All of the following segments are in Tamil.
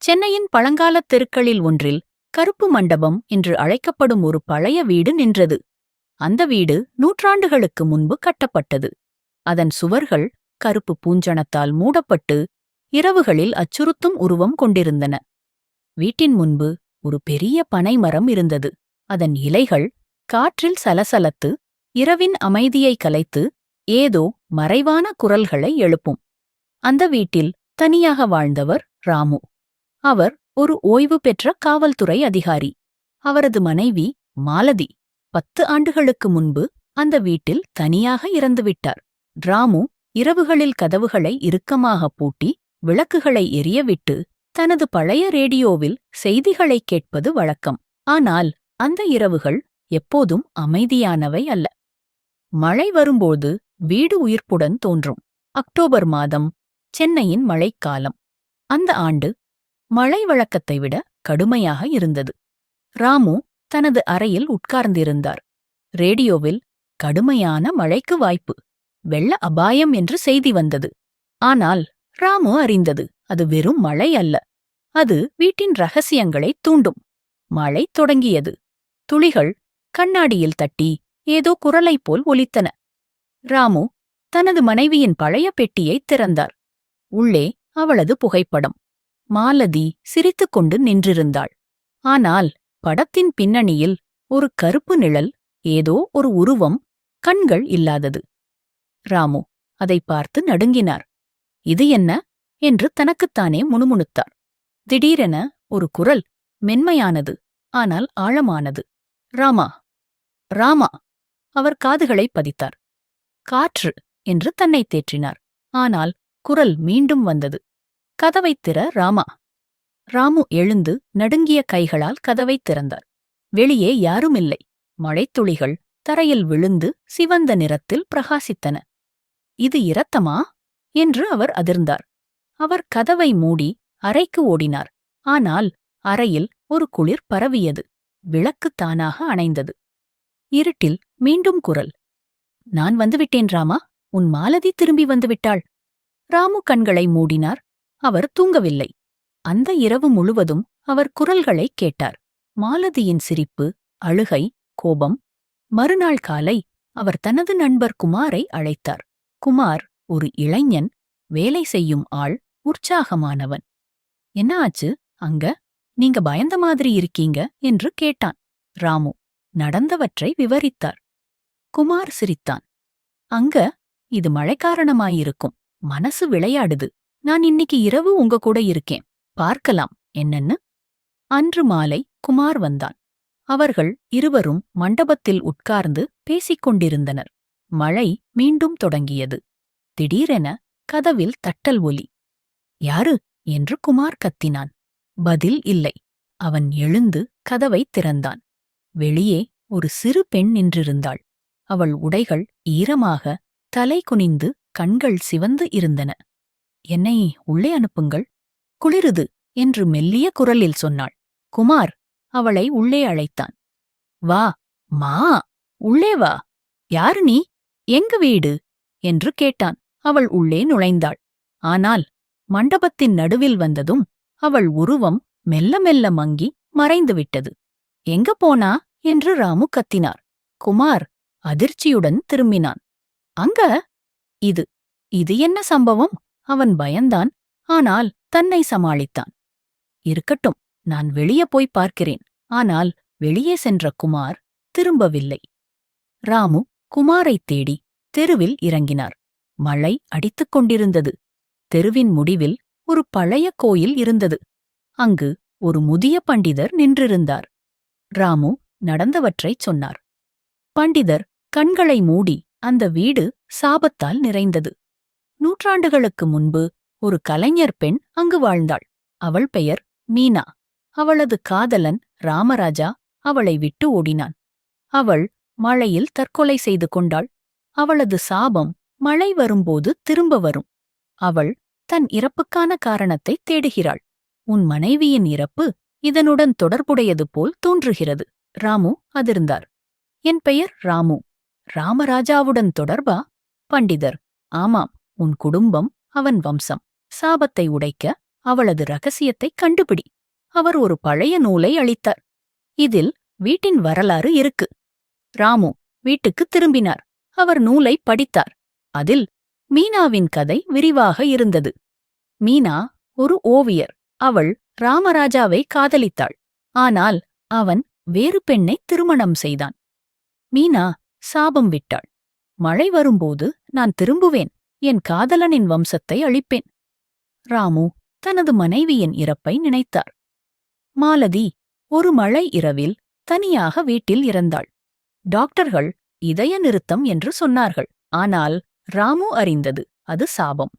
சென்னையின் பழங்காலத் தெருக்களில் ஒன்றில் கருப்பு மண்டபம் என்று அழைக்கப்படும் ஒரு பழைய வீடு நின்றது. அந்த வீடு நூற்றாண்டுகளுக்கு முன்பு கட்டப்பட்டது. அதன் சுவர்கள் கருப்பு பூஞ்சணத்தால் மூடப்பட்டு இரவுகளில் அச்சுறுத்தும் உருவம் கொண்டிருந்தன. வீட்டின் முன்பு ஒரு பெரிய பனை மரம் இருந்தது. அதன் இலைகள் காற்றில் சலசலத்து இரவின் அமைதியை கலைத்து ஏதோ மறைவான குரல்களை எழுப்பும். அந்த வீட்டில் தனியாக வாழ்ந்தவர் ராமு. அவர் ஒரு ஓய்வு பெற்ற காவல்துறை அதிகாரி. அவரது மனைவி மாலதி 10 ஆண்டுகளுக்கு முன்பு அந்த வீட்டில் தனியாக இறந்துவிட்டார். ராமு இரவுகளில் கதவுகளை இறுக்கமாக பூட்டி விளக்குகளை எரியவிட்டு தனது பழைய ரேடியோவில் செய்திகளைக் கேட்பது வழக்கம். ஆனால் அந்த இரவுகள் எப்போதும் அமைதியானவை அல்ல. மழை வரும்போது வீடு உயிர்ப்புடன் தோன்றும். அக்டோபர் மாதம், சென்னையின் மழைக்காலம். அந்த ஆண்டு மழை வழக்கத்தை விட கடுமையாக இருந்தது. ராமு தனது அறையில் உட்கார்ந்திருந்தார். ரேடியோவில் கடுமையான மழைக்கு வாய்ப்பு, வெள்ள அபாயம் என்று செய்தி வந்தது. ஆனால் ராமு அறிந்தது அது வெறும் மழை அல்ல. அது வீட்டின் ரகசியங்களைத் தூண்டும். மழை தொடங்கியது. துளிகள் கண்ணாடியில் தட்டி ஏதோ குரலைப் போல் ஒலித்தன. ராமு தனது மனைவியின் பழைய பெட்டியைத் திறந்தார். உள்ளே அவளது புகைப்படம். மாலதி சிரித்துக்கொண்டு நின்றிருந்தாள். ஆனால் படத்தின் பின்னணியில் ஒரு கருப்பு நிழல், ஏதோ ஒரு உருவம், கண்கள் இல்லாதது. ராமு அதை பார்த்து நடுங்கினார். இது என்ன என்று தனக்குத்தானே முணுமுணுத்தார். திடீரென ஒரு குரல், மென்மையானது ஆனால் ஆழமானது. ராமா, ராமா. அவர் காதுகளை பதித்தார். காற்று என்று தன்னை தேற்றினார். ஆனால் குரல் மீண்டும் வந்தது. கதவைத் திற ராமா. ராமு எழுந்து நடுங்கிய கைகளால் கதவைத் திறந்தார். வெளியே யாருமில்லை. மழைத்துளிகள் தரையில் விழுந்து சிவந்த நிறத்தில் பிரகாசித்தன. இது இரத்தமா என்று அவர் அதிர்ந்தார். அவர் கதவை மூடி அறைக்கு ஓடினார். ஆனால் அறையில் ஒரு குளிர் பரவியது. விளக்கு தானாக அணைந்தது. இருட்டில் மீண்டும் குரல். நான் வந்துவிட்டேன் ராமா. உன் மாலதி திரும்பி வந்துவிட்டாள். ராமு கண்களை மூடினார். அவர் தூங்கவில்லை. அந்த இரவு முழுவதும் அவர் குரல்களைக் கேட்டார். மாலதியின் சிரிப்பு, அழுகை, கோபம். மறுநாள் காலை அவர் தனது நண்பர் குமாரை அழைத்தார். குமார் ஒரு இளைஞன், வேலை செய்யும் ஆள், உற்சாகமானவன். என்ன ஆச்சு அங்க? நீங்க பயந்த மாதிரி இருக்கீங்க என்று கேட்டான். ராமு நடந்தவற்றை விவரித்தார். குமார் சிரித்தான். அங்க இது மழை காரணமாயிருக்கும். மனசு விளையாடுது. நான் இன்னைக்கு இரவு உங்க கூட இருக்கேன். பார்க்கலாம் என்னன்னு. அன்று மாலை குமார் வந்தான். அவர்கள் இருவரும் மண்டபத்தில் உட்கார்ந்து பேசிக் கொண்டிருந்தனர். மழை மீண்டும் தொடங்கியது. திடீரென கதவில் தட்டல் ஒலி. யாரு என்று குமார் கத்தினான். பதில் இல்லை. அவன் எழுந்து கதவைத் திறந்தான். வெளியே ஒரு சிறு பெண் நின்றிருந்தாள். அவள் உடைகள் ஈரமாக, தலை குனிந்து, கண்கள் சிவந்து இருந்தன. என்னை உள்ளே அனுப்புங்கள், குளிருது என்று மெல்லிய குரலில் சொன்னாள். குமார் அவளை உள்ளே அழைத்தான். வா மா, உள்ளே வா. யாரு நீ? எங்க வீடு என்று கேட்டான். அவள் உள்ளே நுழைந்தாள். ஆனால் மண்டபத்தின் நடுவில் வந்ததும் அவள் உருவம் மெல்ல மெல்ல மங்கி மறைந்துவிட்டது. எங்க போனா என்று ராமு கத்தினார். குமார் அதிர்ச்சியுடன் திரும்பினான். அங்க இது இது என்ன சம்பவம்? அவன் பயந்தான். ஆனால் தன்னை சமாளித்தான். இருக்கட்டும், நான் வெளியே போய் பார்க்கிறேன். ஆனால் வெளியே சென்ற குமார் திரும்பவில்லை. ராமு குமாரைத் தேடி தெருவில் இறங்கினார். மழை அடித்துக் கொண்டிருந்தது. தெருவின் முடிவில் ஒரு பழைய கோயில் இருந்தது. அங்கு ஒரு முதிய பண்டிதர் நின்றிருந்தார். ராமு நடந்தவற்றைச் சொன்னார். பண்டிதர் கண்களை மூடி, அந்த வீடு சாபத்தால் நிறைந்தது. நூற்றாண்டுகளுக்கு முன்பு ஒரு கலைஞர் பெண் அங்கு வாழ்ந்தாள். அவள் பெயர் மீனா. அவளது காதலன் ராமராஜா அவளை விட்டு ஓடினான். அவள் மழையில் தற்கொலை செய்து கொண்டாள். அவளது சாபம் மழை வரும்போது திரும்ப வரும். அவள் தன் இறப்புக்கான காரணத்தை தேடுகிறாள். உன் மனைவியின் இறப்பு இதனுடன் தொடர்புடையது போல் தோன்றுகிறது. ராமு அதிர்ந்தார். என் பெயர் ராமு. ராமராஜாவுடன் தொடர்பா? பண்டிதர். ஆமாம், உன் குடும்பம், அவன் வம்சம். சாபத்தை உடைக்க அவளது ரகசியத்தைக் கண்டுபிடி. அவர் ஒரு பழைய நூலை அளித்தார். இதில் வீட்டின் வரலாறு இருக்கு. ராமு வீட்டுக்குத் திரும்பினார். அவர் நூலை படித்தார். அதில் மீனாவின் கதை விரிவாக இருந்தது. மீனா ஒரு ஓவியர். அவள் ராமராஜாவை காதலித்தாள். ஆனால் அவன் வேறு பெண்ணை திருமணம் செய்தான். மீனா சாபம் விட்டாள். மழை வரும்போது நான் திரும்புவேன். என் காதலனின் வம்சத்தை அழிப்பேன். ராமு தனது மனைவியின் இறப்பை நினைத்தார். மாலதி ஒரு மழை இரவில் தனியாக வீட்டில் இறந்தாள். டாக்டர்கள் இதய நிறுத்தம் என்று சொன்னார்கள். ஆனால் ராமு அறிந்தது அது சாபம்.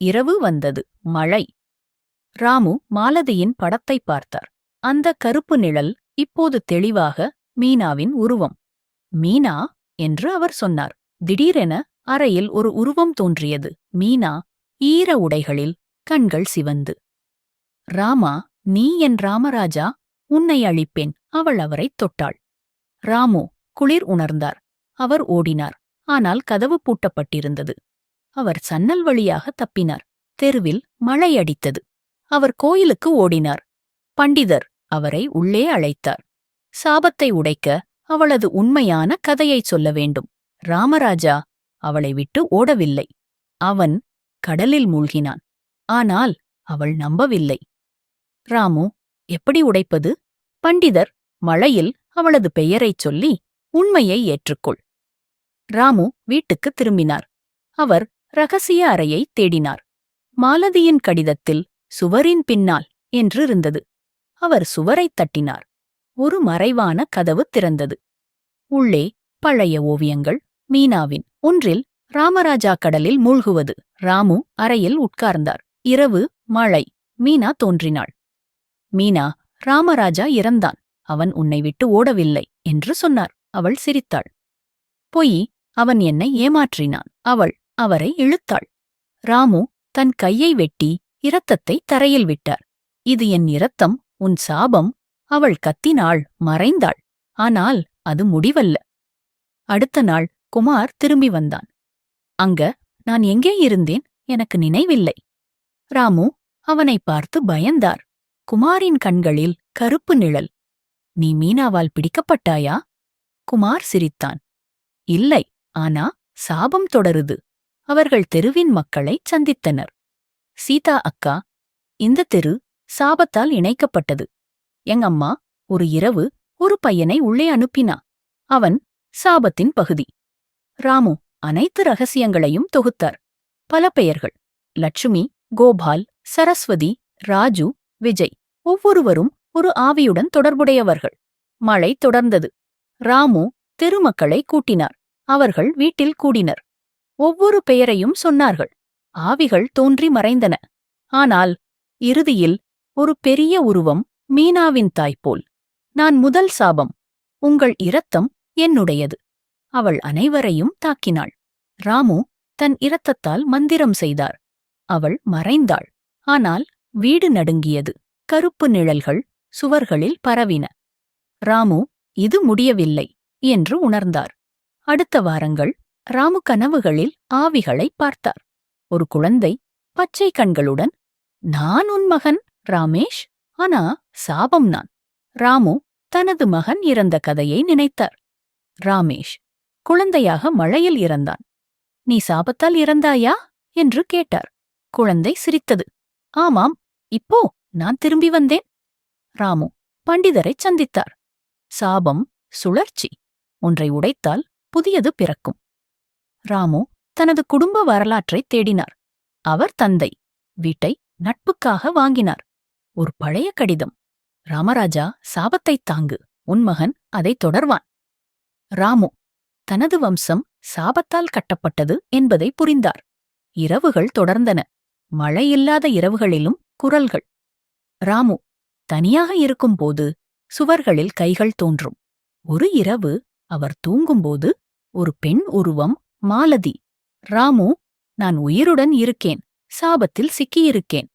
இரவு வந்தது, மழை. ராமு மாலதியின் படத்தை பார்த்தார். அந்த கருப்பு நிழல் இப்போது தெளிவாக மீனாவின் உருவம். மீனா என்று அவர் சொன்னார். திடீரென அறையில் ஒரு உருவம் தோன்றியது. மீனா ஈர உடைகளில், கண்கள் சிவந்து. ராமா, நீ என் ராமராஜா, உன்னை அழிப்பேன். அவள் அவரைத் தொட்டாள். ராமு குளிர் உணர்ந்தார். அவர் ஓடினார். ஆனால் கதவு பூட்டப்பட்டிருந்தது. அவர் சன்னல் வழியாக தப்பினார். தெருவில் மழை அடித்தது. அவர் கோயிலுக்கு ஓடினார். பண்டிதர் அவரை உள்ளே அழைத்தார். சாபத்தை உடைக்க அவளது உண்மையான கதையைச் சொல்ல வேண்டும். ராமராஜா அவளை விட்டு ஓடவில்லை. அவன் கடலில் மூழ்கினான். ஆனால் அவள் நம்பவில்லை. ராமு எப்படி உடைப்பது? பண்டிதர் மழையில் அவளது பெயரைச் சொல்லி உண்மையை ஏற்றுக்கொள். ராமு வீட்டுக்குத் திரும்பினார். அவர் ரகசிய அறையைத் தேடினார். மாலதியின் கடிதத்தில் சுவரின் பின்னால் என்றிருந்தது. அவர் சுவரைத் தட்டினார். ஒரு மறைவான கதவு திறந்தது. உள்ளே பழைய ஓவியங்கள். மீனாவின் ஒன்றில் ராமராஜா கடலில் மூழ்குவது. ராமு அறையில் உட்கார்ந்தார். இரவு, மழை. மீனா தோன்றினாள். மீனா, ராமராஜா இறந்தான். அவன் உன்னை விட்டு ஓடவில்லை என்று சொன்னார். அவள் சிரித்தாள். பொய், அவன் என்னை ஏமாற்றினான். அவள் அவரை இழுத்தாள். ராமு தன் கையை வெட்டி இரத்தத்தை தரையில் விட்டார். இது என் இரத்தம், உன் சாபம். அவள் கத்தினாள், மறைந்தாள். ஆனால் அது முடிவல்ல. அடுத்த நாள் குமார் திரும்பி வந்தான். அங்க நான் எங்கே இருந்தேன்? எனக்கு நினைவில்லை. ராமு அவனை பார்த்து பயந்தார். குமாரின் கண்களில் கருப்பு நிழல். நீ மீனாவால் பிடிக்கப்பட்டாயா? குமார் சிரித்தான். இல்லை, ஆனா சாபம் தொடருது. அவர்கள் தெருவின் மக்களைச் சந்தித்தனர். சீதா அக்கா, இந்த தெரு சாபத்தால் இணைக்கப்பட்டது. எங்கம்மா ஒரு இரவு ஒரு பையனை உள்ளே அனுப்பினா. அவன் சாபத்தின் பகுதி. ராமு அனைத்து ரகசியங்களையும் தொகுத்தார். பல பெயர்கள்: லட்சுமி, கோபால், சரஸ்வதி, ராஜு, விஜய். ஒவ்வொருவரும் ஒரு ஆவியுடன் தொடர்புடையவர்கள். மழை தொடர்ந்தது. ராமு தெருமக்களை கூட்டினார். அவர்கள் வீட்டில் கூடினர். ஒவ்வொரு பெயரையும் சொன்னார்கள். ஆவிகள் தோன்றி மறைந்தன. ஆனால் இறுதியில் ஒரு பெரிய உருவம், மீனாவின் தாய்போல். நான் முதல் சாபம். உங்கள் இரத்தம் என்னுடையது. அவள் அனைவரையும் தாக்கினாள். ராமு தன் இரத்தத்தால் மந்திரம் செய்தார். அவள் மறைந்தாள். ஆனால் வீடு நடுங்கியது. கருப்பு நிழல்கள் சுவர்களில் பரவின. ராமு இது முடியவில்லை என்று உணர்ந்தார். அடுத்த வாரங்கள் ராமு கனவுகளில் ஆவிகளைப் பார்த்தார். ஒரு குழந்தை பச்சை கண்களுடன், நான் உன் மகன் ராமேஷ், ஆனா சாபம் நான். ராமு தனது மகன் இறந்த கதையை நினைத்தார். ராமேஷ் குழந்தையாக மழையில் இறந்தான். நீ சாபத்தால் இறந்தாயா என்று கேட்டார். குழந்தை சிரித்தது. ஆமாம், இப்போ நான் திரும்பி வந்தேன். ராமு பண்டிதரைச் சந்தித்தார். சாபம் சுழற்சி. ஒன்றை உடைத்தால் புதியது பிறக்கும். ராமு தனது குடும்ப வரலாற்றைத் தேடினார். அவர் தந்தை வீட்டை நட்புக்காக வாங்கினார். ஒரு பழைய கடிதம். ராமராஜா, சாபத்தைத் தாங்கு, உன் மகன் அதைத் தொடர்வான். ராமு தனது வம்சம் சாபத்தால் கட்டப்பட்டது என்பதை புரிந்தார். இரவுகள் தொடர்ந்தன. மழையில்லாத இரவுகளிலும் குரல்கள். ராமு தனியாக இருக்கும்போது சுவர்களில் கைகள் தோன்றும். ஒரு இரவு அவர் தூங்கும்போது ஒரு பெண் உருவம், மாலதி. ராமு, நான் உயிருடன் இருக்கேன், சாபத்தில் சிக்கியிருக்கேன்.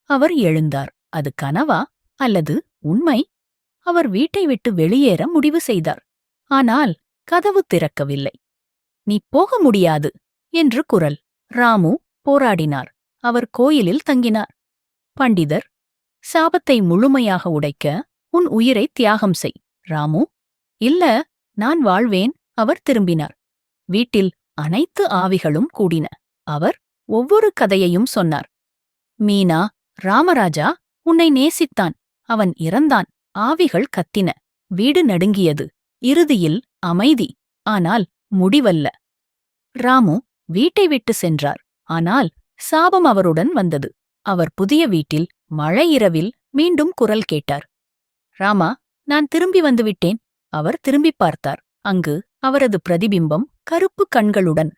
அவர் எழுந்தார். அது கனவா அல்லது உண்மை? அவர் வீட்டை விட்டு வெளியேற முடிவு செய்தார். ஆனால் கதவு திறக்கவில்லை. நீ போக முடியாது என்று குரல். ராமு போராடினார். அவர் கோயிலில் தங்கினார். பண்டிதர், சாபத்தை முழுமையாக உடைக்க உன் உயிரை தியாகம் செய். ராமு, இல்ல, நான் வாழ்வேன். அவர் திரும்பினார். வீட்டில் அனைத்து ஆவிகளும் கூடின. அவர் ஒவ்வொரு கதையையும் சொன்னார். மீனா, ராமராஜா உன்னை நேசித்தான். அவன் இறந்தான். ஆவிகள் கத்தின. வீடு நடுங்கியது. இறுதியில் அமைதி. ஆனால் முடிவல்ல. ராமு வீட்டை விட்டு சென்றார். ஆனால் சாபம் அவருடன் வந்தது. அவர் புதிய வீட்டில் மழை இரவில் மீண்டும் குரல் கேட்டார். ராமா, நான் திரும்பி வந்துவிட்டேன். அவர் திரும்பிப் பார்த்தார். அங்கு அவரது பிரதிபிம்பம் கருப்பு கண்களுடன்